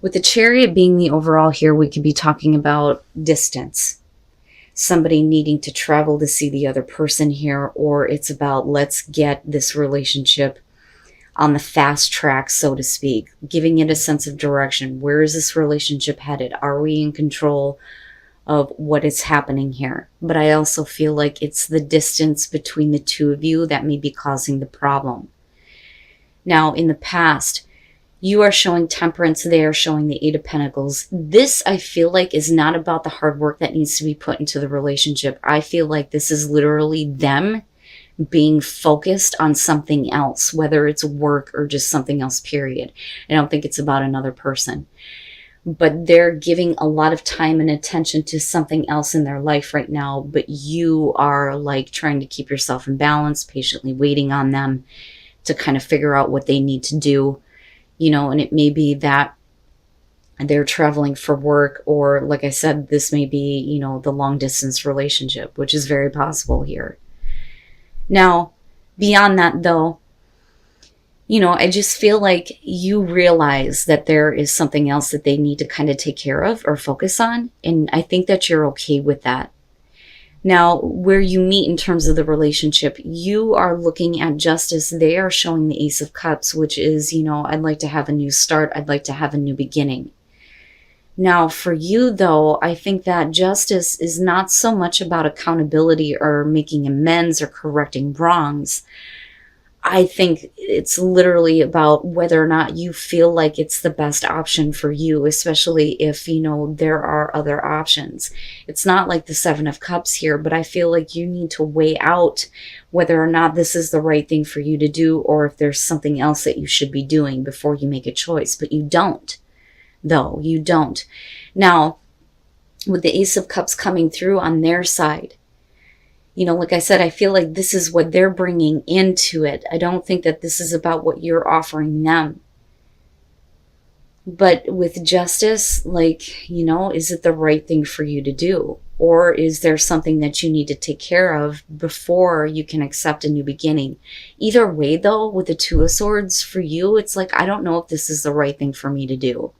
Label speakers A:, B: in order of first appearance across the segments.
A: With the Chariot being the overall here, we could be talking about distance. Somebody needing to travel to see the other person here, or it's about let's get this relationship on the fast track, so to speak, giving it a sense of direction. Where is this relationship headed? Are we in control of what is happening here? But I also feel like it's the distance between the two of you that may be causing the problem. Now, in the past, you are showing temperance, they are showing the Eight of Pentacles. This, I feel like, is not about the hard work that needs to be put into the relationship. I feel like this is literally them being focused on something else, whether it's work or just something else, period. I don't think it's about another person. But they're giving a lot of time and attention to something else in their life right now, but you are like trying to keep yourself in balance, patiently waiting on them to kind of figure out what they need to do. And it may be that they're traveling for work, or like I said, this may be, the long distance relationship, which is very possible here. Now, beyond that though, I just feel like you realize that there is something else that they need to kind of take care of or focus on. And I think that you're okay with that. Now, where you meet in terms of the relationship, you are looking at justice. They are showing the Ace of Cups, which is, I'd like to have a new start. I'd like to have a new beginning. Now, for you, though, I think that justice is not so much about accountability or making amends or correcting wrongs. I think it's literally about whether or not you feel like it's the best option for you, especially if, there are other options. It's not like the Seven of Cups here, but I feel like you need to weigh out whether or not this is the right thing for you to do, or if there's something else that you should be doing before you make a choice. But you don't, though. You don't. Now, with the Ace of Cups coming through on their side, like I said, I feel like this is what they're bringing into it. I don't think that this is about what you're offering them. But with justice, is it the right thing for you to do? Or is there something that you need to take care of before you can accept a new beginning? Either way, though, with the Two of Swords, for you, it's like, I don't know if this is the right thing for me to do.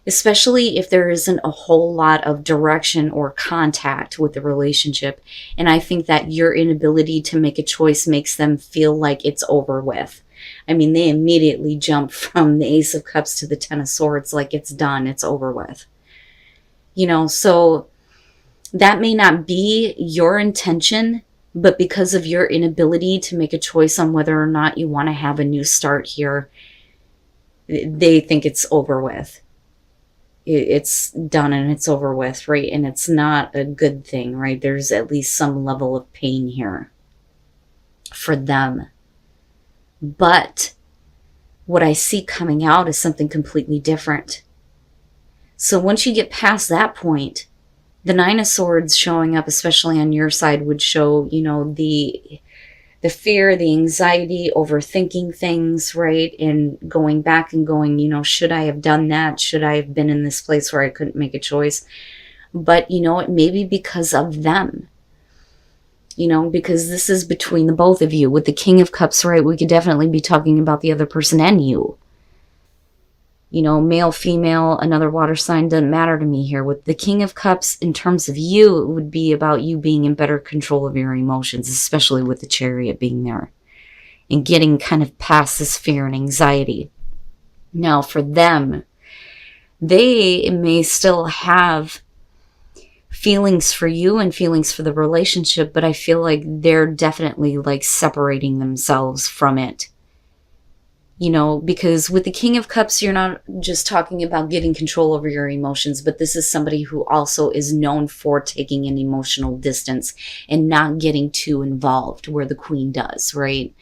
A: Especially if there isn't a whole lot of direction or contact with the relationship. And I think that your inability to make a choice makes them feel like it's over with. I mean, they immediately jump from the Ace of Cups to the Ten of Swords like it's done, it's over with. So that may not be your intention, but because of your inability to make a choice on whether or not you want to have a new start here, they think it's over with. It's done and it's over with, right? And it's not a good thing, right? There's at least some level of pain here for them. But what I see coming out is something completely different. So once you get past that point, the Nine of Swords showing up, especially on your side, would show, the fear, the anxiety, overthinking things, right? And going back and going, should I have done that? Should I have been in this place where I couldn't make a choice? But, it may be because of them. Because this is between the both of you. With the King of Cups, right, we could definitely be talking about the other person and you. Male, female, another water sign, doesn't matter to me here. With the King of Cups, in terms of you, it would be about you being in better control of your emotions, especially with the Chariot being there. And getting kind of past this fear and anxiety. Now, for them, they may still have feelings for you and feelings for the relationship, but I feel like they're definitely separating themselves from it. Because with the King of Cups, you're not just talking about getting control over your emotions, but this is somebody who also is known for taking an emotional distance and not getting too involved, where the Queen does, right?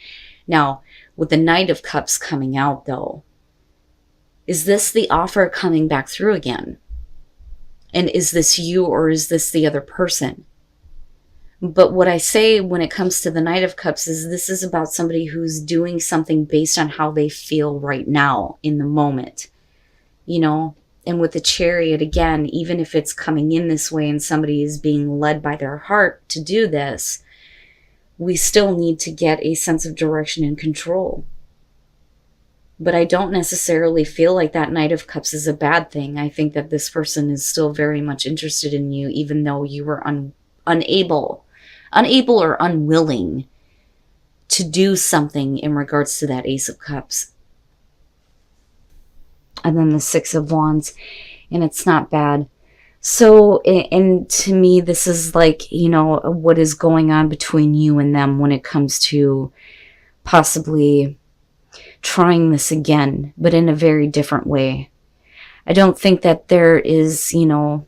A: Now, with the Knight of Cups coming out, though, is this the offer coming back through again? And is this you, or is this the other person? But what I say when it comes to the Knight of Cups is this is about somebody who's doing something based on how they feel right now in the moment, And with the Chariot, again, even if it's coming in this way and somebody is being led by their heart to do this, we still need to get a sense of direction and control. But I don't necessarily feel like that Knight of Cups is a bad thing. I think that this person is still very much interested in you, even though you were unable or unwilling to do something in regards to that Ace of Cups. And then the Six of Wands, and it's not bad. So, and to me, this is like, you know, what is going on between you and them when it comes to possibly trying this again, but in a very different way. I don't think that there is, you know,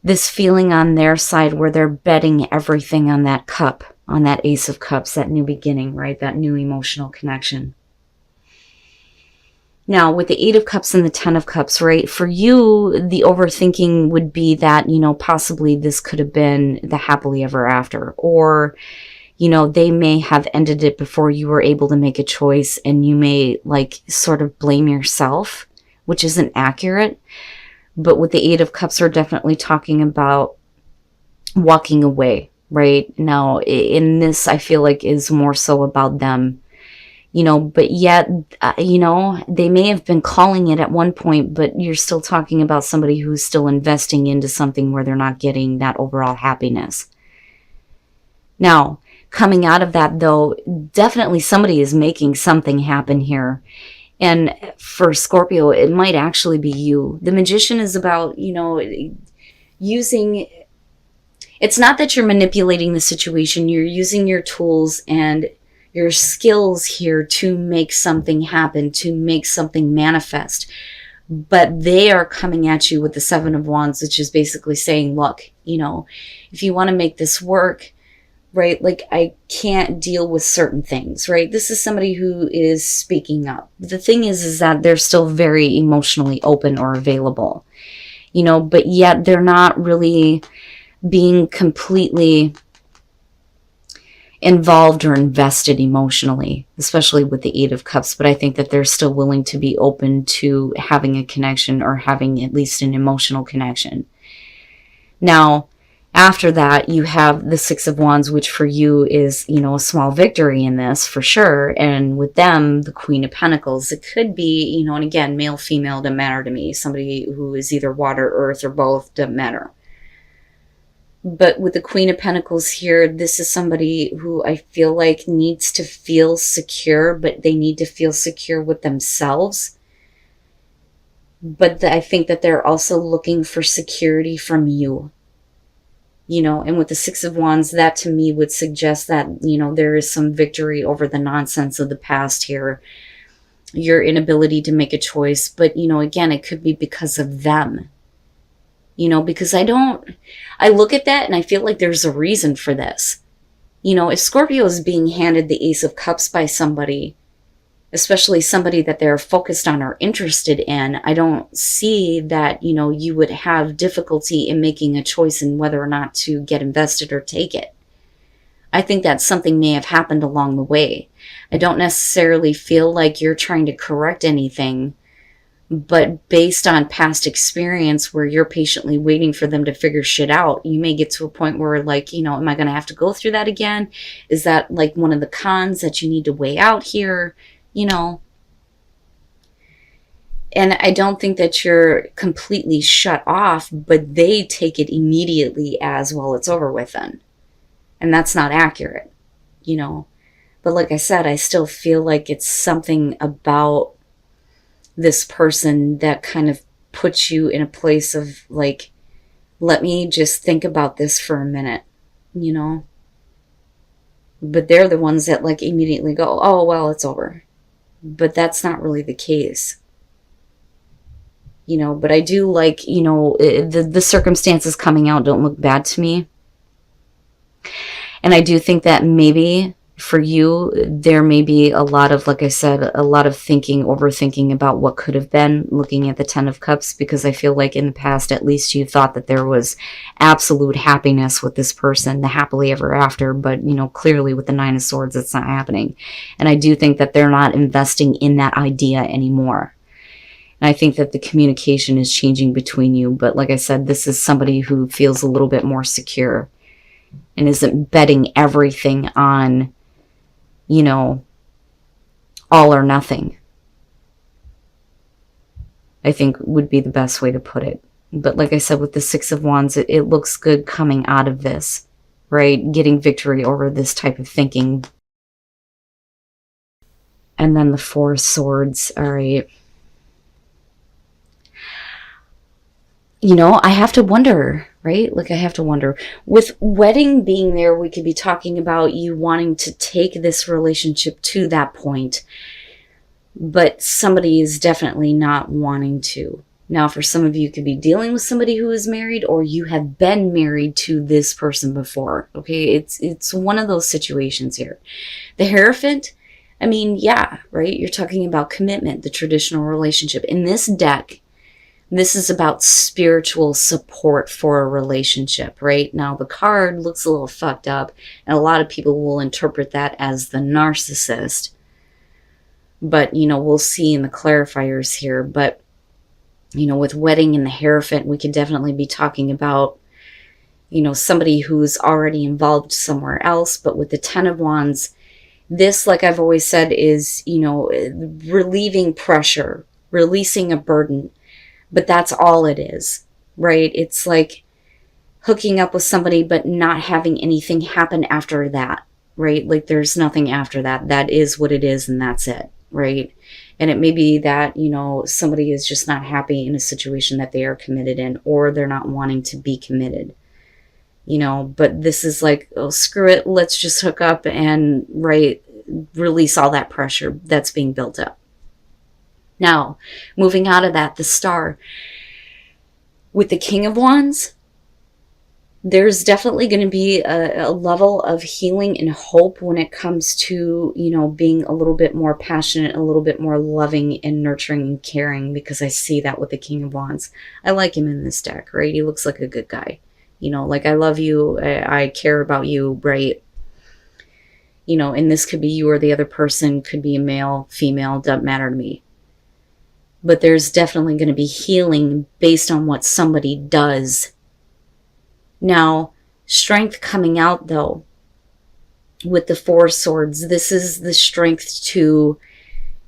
A: this feeling on their side where they're betting everything on that cup, on that Ace of Cups, that new beginning, right? That new emotional connection. Now, with the Eight of Cups and the Ten of Cups, right, for you, the overthinking would be that, you know, possibly this could have been the happily ever after, or, you know, they may have ended it before you were able to make a choice, and you may, like, sort of blame yourself, which isn't accurate. But with the Eight of Cups, we're definitely talking about walking away, right? Now, in this, I feel like is more so about them. You know, but yet, you know, they may have been calling it at one point, but you're still talking about somebody who's still investing into something where they're not getting that overall happiness. Now, coming out of that, though, definitely somebody is making something happen here. And for Scorpio, it might actually be you. The Magician is about, you know, using... It's not that you're manipulating the situation. You're using your tools and your skills here to make something happen, to make something manifest. But they are coming at you with the Seven of Wands, which is basically saying, look, you know, if you want to make this work, right, like I can't deal with certain things, right? This is somebody who is speaking up. The thing is that they're still very emotionally open or available, you know, but yet they're not really being completely involved or invested emotionally, especially with the Eight of Cups. But I think that they're still willing to be open to having a connection, or having at least an emotional connection. Now, after that, you have the Six of Wands, which for you is, you know, a small victory in this for sure. And with them, the Queen of Pentacles, it could be, you know, and again, male, female, doesn't matter to me. Somebody who is either water, earth, or both, doesn't matter. But with the Queen of Pentacles here, this is somebody who I feel like needs to feel secure, but they need to feel secure with themselves. But I think that they're also looking for security from you. You know, and with the Six of Wands, that to me would suggest that, you know, there is some victory over the nonsense of the past here. Your inability to make a choice. But, you know, again, it could be because of them. You know, because I look at that and I feel like there's a reason for this. You know, if Scorpio is being handed the Ace of Cups by somebody, especially somebody that they're focused on or interested in, I don't see that, you know, you would have difficulty in making a choice in whether or not to get invested or take it. I think that something may have happened along the way. I don't necessarily feel like you're trying to correct anything, but based on past experience where you're patiently waiting for them to figure shit out, you may get to a point where, like, you know, am I going to have to go through that again? Is that like one of the cons that you need to weigh out here? You know, and I don't think that you're completely shut off, but they take it immediately as, well, it's over with then. And that's not accurate, you know. But like I said, I still feel like it's something about this person that kind of puts you in a place of like, let me just think about this for a minute, you know. But they're the ones that like immediately go, oh, well, it's over. But that's not really the case. You know, but I do like, you know, the circumstances coming out don't look bad to me. And I do think that maybe for you, there may be a lot of, like I said, a lot of overthinking about what could have been, looking at the Ten of Cups, because I feel like in the past, at least you thought that there was absolute happiness with this person, the happily ever after, but, you know, clearly with the Nine of Swords, it's not happening. And I do think that they're not investing in that idea anymore. And I think that the communication is changing between you. But like I said, this is somebody who feels a little bit more secure and isn't betting everything on, you know, all or nothing. I think would be the best way to put it. But like I said, with the Six of Wands, it looks good coming out of this, right? Getting victory over this type of thinking. And then the Four of Swords, all right. You know, I have to wonder, right? Like, I have to wonder. With wedding being there, we could be talking about you wanting to take this relationship to that point. But somebody is definitely not wanting to. Now, for some of you, you could be dealing with somebody who is married, or you have been married to this person before. Okay, it's one of those situations here. The Hierophant, I mean, yeah, right? You're talking about commitment, the traditional relationship. In this deck, this is about spiritual support for a relationship, right? Now, the card looks a little fucked up, and a lot of people will interpret that as the narcissist. But, you know, we'll see in the clarifiers here. But, you know, with wedding and the Hierophant, we could definitely be talking about, you know, somebody who's already involved somewhere else. But with the Ten of Wands, this, like I've always said, is, you know, relieving pressure, releasing a burden. But that's all it is, right? It's like hooking up with somebody, but not having anything happen after that, right? Like there's nothing after that. That is what it is, and that's it, right? And it may be that, you know, somebody is just not happy in a situation that they are committed in, or they're not wanting to be committed, you know. But this is like, oh, screw it, let's just hook up and, right, release all that pressure that's being built up. Now, moving out of that, the Star. With the King of Wands, there's definitely going to be a level of healing and hope when it comes to, you know, being a little bit more passionate, a little bit more loving and nurturing and caring, because I see that with the King of Wands. I like him in this deck, right? He looks like a good guy. You know, like, I love you, I care about you, right? You know, and this could be you or the other person, could be a male, female, doesn't matter to me. But there's definitely going to be healing based on what somebody does. Now, strength coming out, though, with the Four Swords, this is the strength to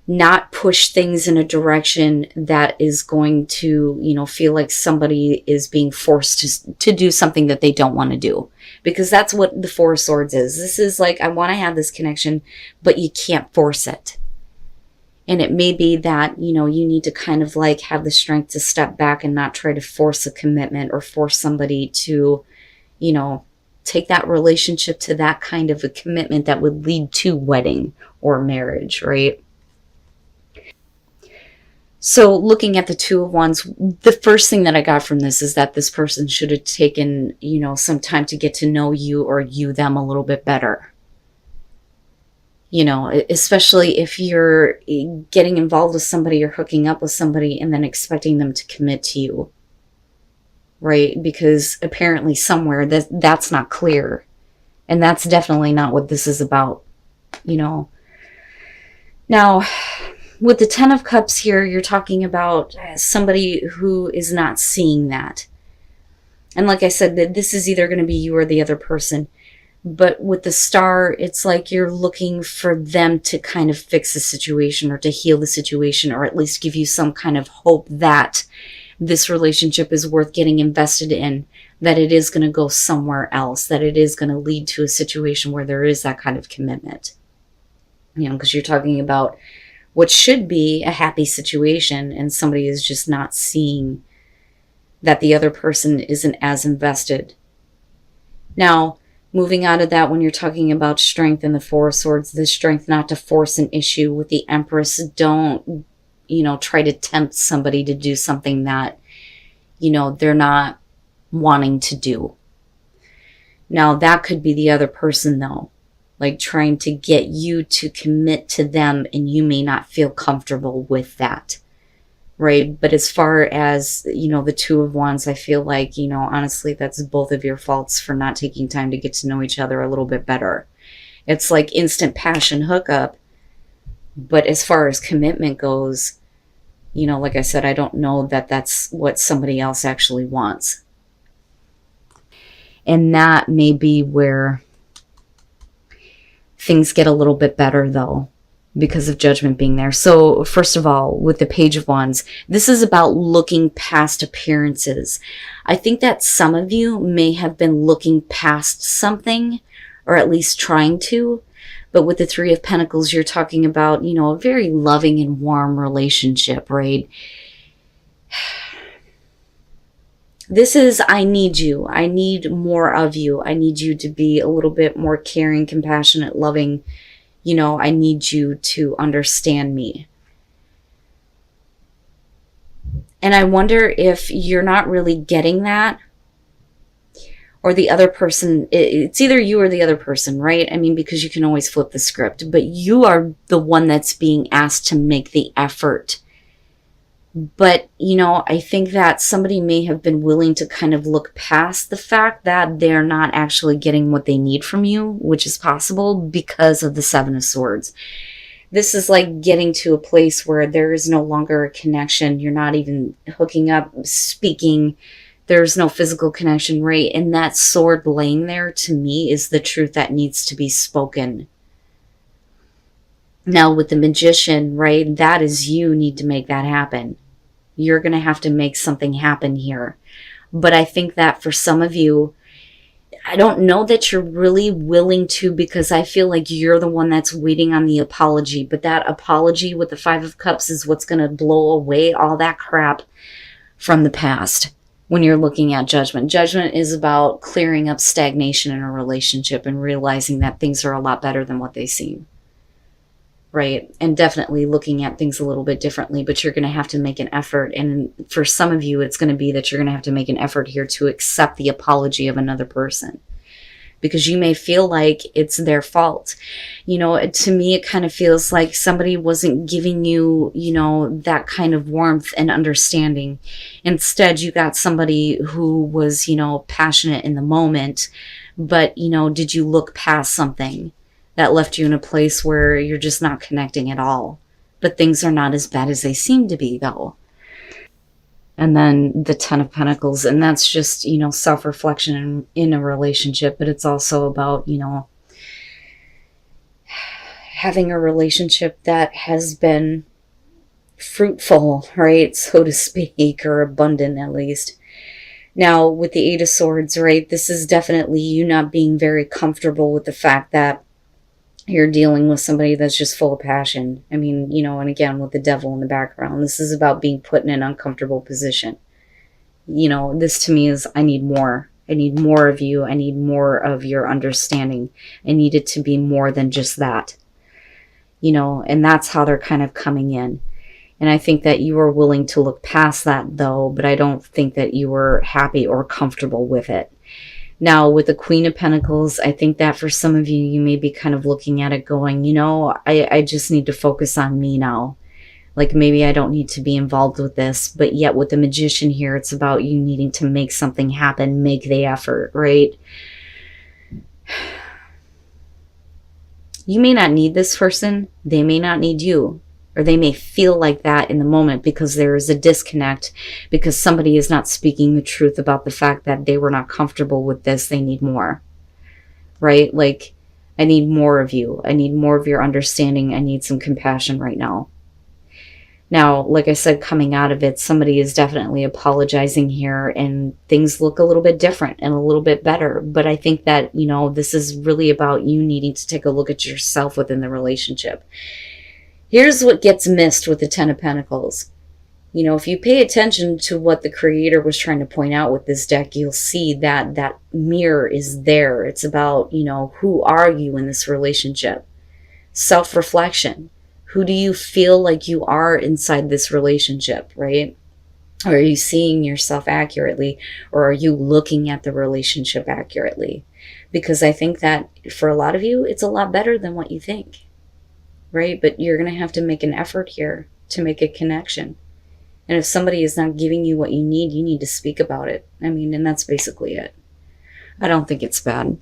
A: not push things in a direction that is going to, you know, feel like somebody is being forced to do something that they don't want to do. Because that's what the Four Swords is. This is like, I want to have this connection, but you can't force it. And it may be that, you know, you need to kind of like have the strength to step back and not try to force a commitment or force somebody to, you know, take that relationship to that kind of a commitment that would lead to wedding or marriage, right? So looking at the Two of Wands, the first thing that I got from this is that this person should have taken, you know, some time to get to know you, or you them, a little bit better. You know, especially if you're getting involved with somebody or hooking up with somebody and then expecting them to commit to you, right? Because apparently somewhere that's not clear. And that's definitely not what this is about, you know. Now, with the Ten of Cups here, you're talking about somebody who is not seeing that. And like I said, that this is either going to be you or the other person. But with the Star, it's like you're looking for them to kind of fix the situation, or to heal the situation, or at least give you some kind of hope that this relationship is worth getting invested in, that it is going to go somewhere else, that it is going to lead to a situation where there is that kind of commitment. You know, because you're talking about what should be a happy situation, and somebody is just not seeing that the other person isn't as invested. Now, moving out of that, when you're talking about strength in the Four of Swords, the strength not to force an issue with the Empress. Don't, you know, try to tempt somebody to do something that, you know, they're not wanting to do. Now, that could be the other person, though. Like trying to get you to commit to them, and you may not feel comfortable with that. Right? But as far as, you know, the Two of Wands, I feel like, you know, honestly, that's both of your faults for not taking time to get to know each other a little bit better. It's like instant passion hookup. But as far as commitment goes, you know, like I said, I don't know that that's what somebody else actually wants. And that may be where things get a little bit better, though. because of Judgment being there. So first of all, with the Page of Wands, this is about looking past appearances. I think that some of you may have been looking past something, or at least trying to. But with the Three of Pentacles, you're talking about, you know, a very loving and warm relationship, right? This is, I need you. I need more of you. I need you to be a little bit more caring, compassionate, loving. You know, I need you to understand me. And I wonder if you're not really getting that, or the other person, it's either you or the other person, right? I mean, because you can always flip the script, but you are the one that's being asked to make the effort. But, you know, I think that somebody may have been willing to kind of look past the fact that they're not actually getting what they need from you, which is possible because of the Seven of Swords. This is like getting to a place where there is no longer a connection. You're not even hooking up, speaking. There's no physical connection, right? And that sword laying there, to me, is the truth that needs to be spoken. Now, with the Magician, right, that is, you need to make that happen. You're going to have to make something happen here. But I think that for some of you, I don't know that you're really willing to, because I feel like you're the one that's waiting on the apology. But that apology with the Five of Cups is what's going to blow away all that crap from the past. When you're looking at Judgment. Judgment is about clearing up stagnation in a relationship and realizing that things are a lot better than what they seem. Right? And definitely looking at things a little bit differently, but you're going to have to make an effort. And for some of you, it's going to be that you're going to have to make an effort here to accept the apology of another person. Because you may feel like it's their fault. You know, to me, it kind of feels like somebody wasn't giving you, you know, that kind of warmth and understanding. Instead, you got somebody who was, you know, passionate in the moment. But, you know, did you look past something that left you in a place where you're just not connecting at all? But things are not as bad as they seem to be, though. And then the Ten of Pentacles, and that's just, you know, self-reflection in a relationship, but it's also about, you know, having a relationship that has been fruitful, right, so to speak, or abundant at least. Now, with the Eight of Swords, right, this is definitely you not being very comfortable with the fact that you're dealing with somebody that's just full of passion. I mean, you know, and again, with the Devil in the background, this is about being put in an uncomfortable position. You know, this to me is, I need more. I need more of you. I need more of your understanding. I need it to be more than just that. You know, and that's how they're kind of coming in. And I think that you are willing to look past that, though, but I don't think that you were happy or comfortable with it. Now, with the Queen of Pentacles, I think that for some of you, you may be kind of looking at it going, you know, I just need to focus on me now. Like, maybe I don't need to be involved with this. But yet with the Magician here, it's about you needing to make something happen, make the effort, right? You may not need this person. They may not need you. Or they may feel like that in the moment because there is a disconnect, because somebody is not speaking the truth about the fact that they were not comfortable with this. They need more, right? Like, I need more of you. I need more of your understanding. I need some compassion right now. Now, like I said, coming out of it, somebody is definitely apologizing here, and things look a little bit different and a little bit better. But I think that, you know, this is really about you needing to take a look at yourself within the relationship. Here's what gets missed with the Ten of Pentacles. You know, if you pay attention to what the Creator was trying to point out with this deck, you'll see that that mirror is there. It's about, you know, who are you in this relationship? Self-reflection. Who do you feel like you are inside this relationship, right? Are you seeing yourself accurately, or are you looking at the relationship accurately? Because I think that for a lot of you, it's a lot better than what you think. Right? But you're going to have to make an effort here to make a connection. And if somebody is not giving you what you need to speak about it. I mean, and that's basically it. I don't think it's bad.